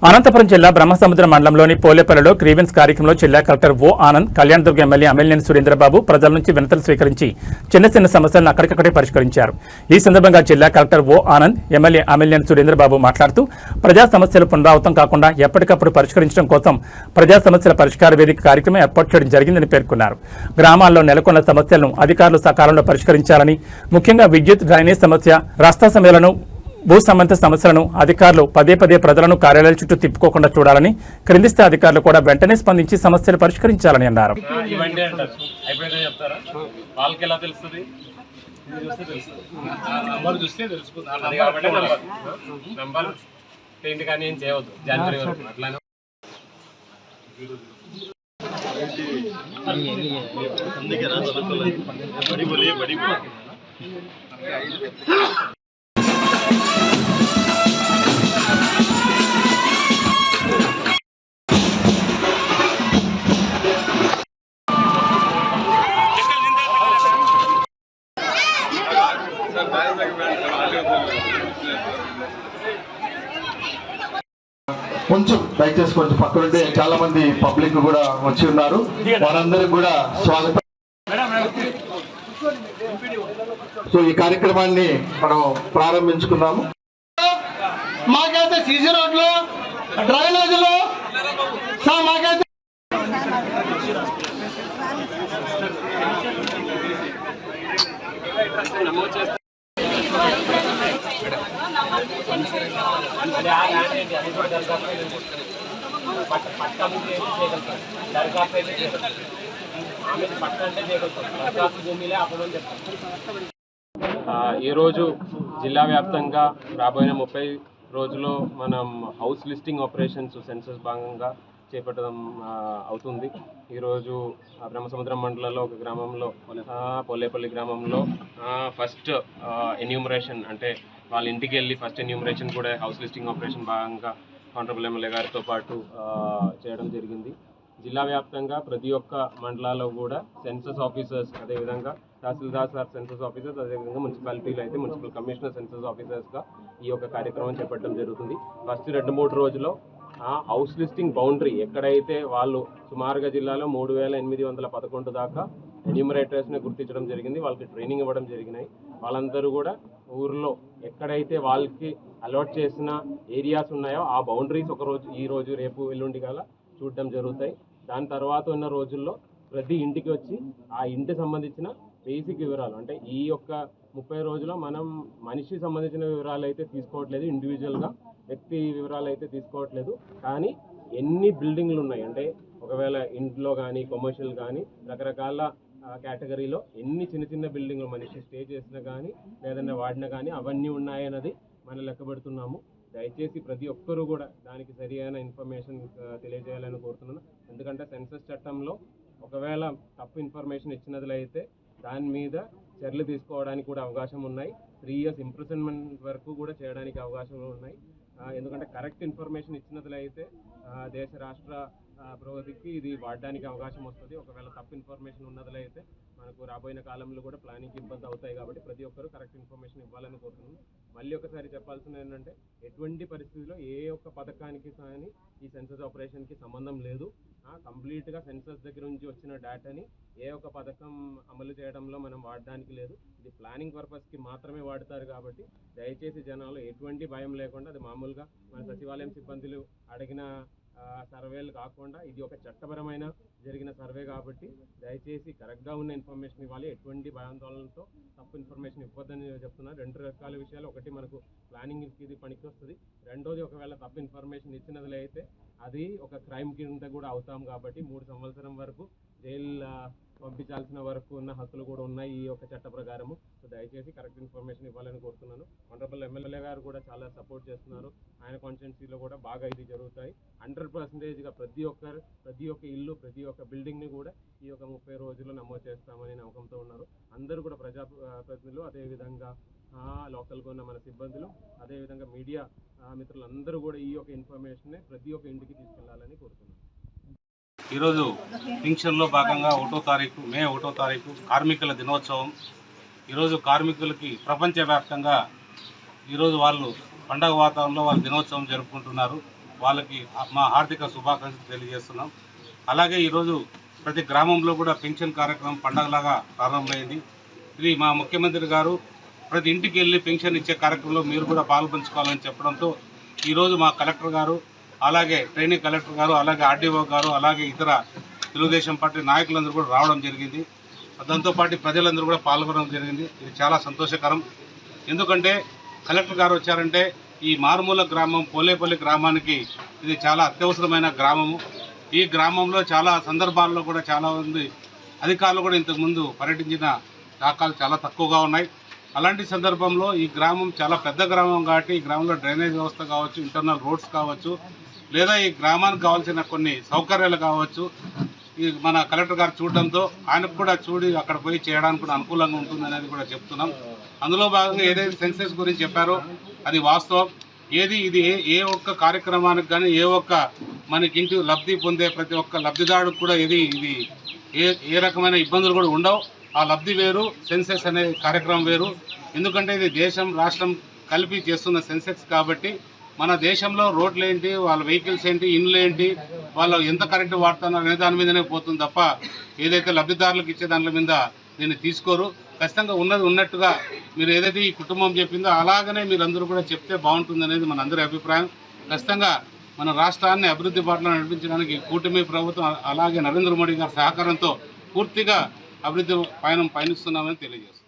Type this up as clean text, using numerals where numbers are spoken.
అనంతపురం జిల్లా బ్రహ్మసముద్రం మండలంలోని పోలేపల్లిలో గ్రీవెన్స్ కార్యక్రమంలో జిల్లా కలెక్టర్ ఓ ఆనంద్, కళ్యాణదుర్గ ఎమ్మెల్యే అమిలినేని సురేంద్రబాబు ప్రజల నుంచి వినతులు స్వీకరించి చిన్న సమస్యలను అక్కడికక్కడే పరిష్కరించారు. ఈ సందర్భంగా జిల్లా కలెక్టర్ ఓ ఆనంద్, ఎమ్మెల్యే అమిలినేని సురేంద్రబాబు మాట్లాడుతూ ప్రజా సమస్యలు పునరావృతం కాకుండా ఎప్పటికప్పుడు పరిష్కరించడం కోసం ప్రజా సమస్యల పరిష్కార వేదిక కార్యక్రమం ఏర్పాటు చేయడం జరిగిందని పేర్కొన్నారు. గ్రామాల్లో నెలకొన్న సమస్యలను అధికారులు సకాలంలో పరిష్కరించాలని, ముఖ్యంగా విద్యుత్, డ్రైనేజ్ సమస్య, రస్తా సమస్యలను, భూ సంబంధిత సమస్యలను అధికారులు పదే ప్రజలను కార్యాలయాల చుట్టూ తిప్పుకోకుండా చూడాలని, క్రింది స్థాయి అధికారులు కూడా వెంటనే స్పందించి సమస్యలు పరిష్కరించాలని అన్నారు. కొంచెం దయచేసి కొంచెం పక్కనుంటే చాలా మంది పబ్లిక్ కూడా వచ్చి ఉన్నారు. వారందరికి కూడా స్వాగతం. సో ఈ కార్యక్రమాన్ని మనం ప్రారంభించుకున్నాము. మాకైతే సీసీ రోడ్లు, డ్రైనేజీలు మాకైతే ఈరోజు జిల్లా వ్యాప్తంగా రాబోయే 30 రోజుల్లో మనం హౌస్ లిస్టింగ్ ఆపరేషన్స్ సెన్సస్ భాగంగా చేపట్టడం అవుతుంది. ఈరోజు బ్రహ్మసముద్రం మండలంలో ఒక గ్రామంలో, పోలేపల్లి గ్రామంలో ఫస్ట్ ఎన్యూమరేషన్, అంటే వాళ్ళ ఇంటికి వెళ్ళి ఫస్ట్ ఎన్యూమరేషన్ కూడా హౌస్ లిస్టింగ్ ఆపరేషన్ భాగంగా ఆనరబుల్ ఎమ్మెల్యే గారితో పాటు చేయడం జరిగింది. జిల్లా వ్యాప్తంగా ప్రతి ఒక్క మండలాల్లో కూడా సెన్సస్ ఆఫీసర్స్, అదేవిధంగా తహసీల్దార్ సార్ సెన్సస్ ఆఫీసర్స్, అదేవిధంగా మున్సిపాలిటీలో అయితే మున్సిపల్ కమిషనర్ సెన్సస్ ఆఫీసర్స్గా ఈ యొక్క కార్యక్రమం చేపట్టడం జరుగుతుంది. ఫస్ట్ 2-3 రోజుల్లో హౌస్ లిస్టింగ్ బౌండరీ ఎక్కడైతే వాళ్ళు సుమారుగా జిల్లాలో 3811 దాకా ఎన్యూమరేటర్స్ని గుర్తించడం జరిగింది. వాళ్ళకి ట్రైనింగ్ ఇవ్వడం జరిగినాయి. వాళ్ళందరూ కూడా ఊర్లో ఎక్కడైతే వాళ్ళకి అలాట్ చేసిన ఏరియాస్ ఉన్నాయో ఆ బౌండరీస్ ఒకరోజు, ఈరోజు, రేపు, ఎల్లుండి గల చూడడం జరుగుతాయి. దాని తర్వాత ఉన్న రోజుల్లో ప్రతి ఇంటికి వచ్చి ఆ ఇంటికి సంబంధించిన బేసిక్ వివరాలు, అంటే ఈ యొక్క 30 రోజుల్లో మనం మనిషికి సంబంధించిన వివరాలు అయితే తీసుకోవట్లేదు, ఇండివిజువల్గా వ్యక్తి వివరాలు అయితే తీసుకోవట్లేదు. కానీ ఎన్ని బిల్డింగ్లు ఉన్నాయి, అంటే ఒకవేళ ఇంట్లో కానీ కమర్షియల్ కానీ రకరకాల కేటగిరీలో ఎన్ని చిన్న బిల్డింగ్లు మనిషి స్టే చేసినా కానీ లేదన్నా వాడినా కానీ అవన్నీ ఉన్నాయన్నది మనం లెక్కబెడుతున్నాము. దయచేసి ప్రతి ఒక్కరూ కూడా దానికి సరి అయిన ఇన్ఫర్మేషన్ తెలియజేయాలని కోరుతున్నాను. ఎందుకంటే సెన్సస్ చట్టంలో ఒకవేళ తప్పు ఇన్ఫర్మేషన్ ఇచ్చినట్లయితే దాని మీద చర్యలు తీసుకోవడానికి కూడా అవకాశం ఉన్నాయి. 3 years ఇంప్రిజన్మెంట్ వరకు కూడా చేయడానికి అవకాశాలు ఉన్నాయి. ఎందుకంటే కరెక్ట్ ఇన్ఫర్మేషన్ ఇచ్చినట్లయితే దేశ రాష్ట్ర పురోగతికి ఇది వాడడానికి అవకాశం వస్తుంది. ఒకవేళ తప్పు ఇన్ఫర్మేషన్ ఉన్నట్లయితే మనకు రాబోయే కాలంలో కూడా ప్లానింగ్కి ఇబ్బంది అవుతాయి. కాబట్టి ప్రతి ఒక్కరూ కరెక్ట్ ఇన్ఫర్మేషన్ ఇవ్వాలని కోరుతున్నాను. మళ్ళీ ఒకసారి చెప్పాల్సింది ఏంటంటే ఎటువంటి పరిస్థితుల్లో ఏ ఒక్క పథకానికి కానీ ఈ సెన్సస్ ఆపరేషన్కి సంబంధం లేదు. కంప్లీట్గా సెన్సస్ దగ్గర నుంచి వచ్చిన డేటాని ఏ ఒక్క పథకం అమలు చేయడంలో మనం వాడడానికి లేదు. ఇది ప్లానింగ్ పర్పస్కి మాత్రమే వాడతారు. కాబట్టి దయచేసి జనాలు ఎటువంటి భయం లేకుండా, అది మామూలుగా మన సచివాలయం సిబ్బందులు అడిగిన సర్వేలు కాకుండా ఇది ఒక చట్టపరమైన జరిగిన సర్వే కాబట్టి దయచేసి కరెక్ట్గా ఉన్న ఇన్ఫర్మేషన్ ఇవ్వాలి. ఎటువంటి భయాందోళనతో తప్పు ఇన్ఫర్మేషన్ ఇవ్వద్దని చెప్తున్నారు. 2 రకాల విషయాలు, ఒకటి మనకు ప్లానింగ్కి ఇది పనికి వస్తుంది, రెండోది ఒకవేళ తప్పు ఇన్ఫర్మేషన్ ఇచ్చినట్లయితే అది ఒక క్రైమ్ కింద కూడా అవుతాం. కాబట్టి 3 సంవత్సరం వరకు జైలు పంపించాల్సిన వరకు ఉన్న హక్కులు కూడా ఉన్నాయి ఈ యొక్క చట్ట ప్రకారము. సో దయచేసి కరెక్ట్ ఇన్ఫర్మేషన్ ఇవ్వాలని కోరుతున్నాను. ఆనరబుల్ ఎమ్మెల్యే గారు కూడా చాలా సపోర్ట్ చేస్తున్నారు. ఆయన కాన్స్టిట్యున్సీలో కూడా బాగా ఇది జరుగుతాయి. 100%గా ప్రతి ఒక్క ఇల్లు, ప్రతి ఒక్క బిల్డింగ్ని కూడా ఈ యొక్క 30 రోజుల్లో నమోదు చేస్తామని నమ్మకంతో ఉన్నారు. అందరూ కూడా ప్రజాప్రతినిధులు, అదేవిధంగా లోకల్గా ఉన్న మన సిబ్బందులు, అదేవిధంగా మీడియా మిత్రులందరూ కూడా ఈ యొక్క ఇన్ఫర్మేషన్ ప్రతి ఒక్క ఇంటికి తీసుకెళ్లాలని కోరుతున్నాను. ఈరోజు పింఛన్లో భాగంగా మే 1వ తారీఖు కార్మికుల దినోత్సవం. ఈరోజు కార్మికులకి ప్రపంచవ్యాప్తంగా ఈరోజు వాళ్ళు పండగ వాతావరణంలో వాళ్ళ దినోత్సవం జరుపుకుంటున్నారు. వాళ్ళకి మా హార్దిక శుభాకాంక్షలు తెలియజేస్తున్నాం. అలాగే ఈరోజు ప్రతి గ్రామంలో కూడా పెన్షన్ కార్యక్రమం పండగలాగా ప్రారంభమైంది. ఇది మా ముఖ్యమంత్రి గారు ప్రతి ఇంటికి వెళ్ళి పెన్షన్ ఇచ్చే కార్యక్రమంలో మీరు కూడా పాల్పంచుకోవాలని చెప్పడంతో ఈరోజు మా కలెక్టర్ గారు, అలాగే ట్రైనింగ్ కలెక్టర్ గారు, అలాగే ఆర్డీఓ గారు, అలాగే ఇతర తెలుగుదేశం పార్టీ నాయకులందరూ కూడా రావడం జరిగింది. దాంతోపాటు ప్రజలందరూ కూడా పాల్గొనడం జరిగింది. ఇది చాలా సంతోషకరం. ఎందుకంటే కలెక్టర్ గారు వచ్చారంటే ఈ మారుమూల గ్రామం పోలేపల్లి గ్రామానికి ఇది చాలా అత్యవసరమైన గ్రామము. ఈ గ్రామంలో చాలా సందర్భాల్లో కూడా చాలా మంది అధికారులు కూడా ఇంతకుముందు పర్యటించిన దాఖలు చాలా తక్కువగా ఉన్నాయి. అలాంటి సందర్భంలో ఈ గ్రామం చాలా పెద్ద గ్రామం కాబట్టి ఈ గ్రామంలో డ్రైనేజ్ వ్యవస్థ కావచ్చు, ఇంటర్నల్ రోడ్స్ కావచ్చు, లేదా ఈ గ్రామానికి కావాల్సిన కొన్ని సౌకర్యాలు కావచ్చు, ఈ మన కలెక్టర్ గారు చూడడంతో ఆయనకు కూడా చూడి అక్కడ పోయి చేయడానికి కూడా అనుకూలంగా ఉంటుంది అనేది కూడా చెప్తున్నాం. అందులో భాగంగా ఏదైతే సెన్సెస్ గురించి చెప్పారో అది వాస్తవం. ఇది ఏ ఒక్క కార్యక్రమానికి కానీ ఏ ఒక్క మనకి ఇంటి లబ్ధి పొందే ప్రతి ఒక్క లబ్ధిదారుడికి కూడా ఇది ఏ రకమైన ఇబ్బందులు కూడా ఉండవు. ఆ లబ్ధి వేరు, సెన్సెస్ అనే కార్యక్రమం వేరు. ఎందుకంటే ఇది దేశం రాష్ట్రం కలిపి చేస్తున్న సెన్సెక్స్ కాబట్టి మన దేశంలో రోడ్లు ఏంటి, వాళ్ళ వెహికల్స్ ఏంటి, ఇండ్లు ఏంటి, వాళ్ళు ఎంత కరెంటు వాడుతున్నారు అనే దాని మీదనే పోతుంది తప్ప ఏదైతే లబ్ధిదారులకు ఇచ్చే దాని మీద దీన్ని తీసుకోరు. ఖచ్చితంగా ఉన్నది ఉన్నట్టుగా మీరు ఏదైతే ఈ కుటుంబం చెప్పిందో అలాగనే మీరందరూ కూడా చెప్తే బాగుంటుంది అనేది మన అందరి అభిప్రాయం. ఖచ్చితంగా మన రాష్ట్రాన్ని అభివృద్ధి బాటలో నడిపించడానికి కూటమి ప్రభుత్వం అలాగే నరేంద్ర మోడీ గారి సహకారంతో పూర్తిగా అభివృద్ధి పయనిస్తున్నామని తెలియజేస్తాం.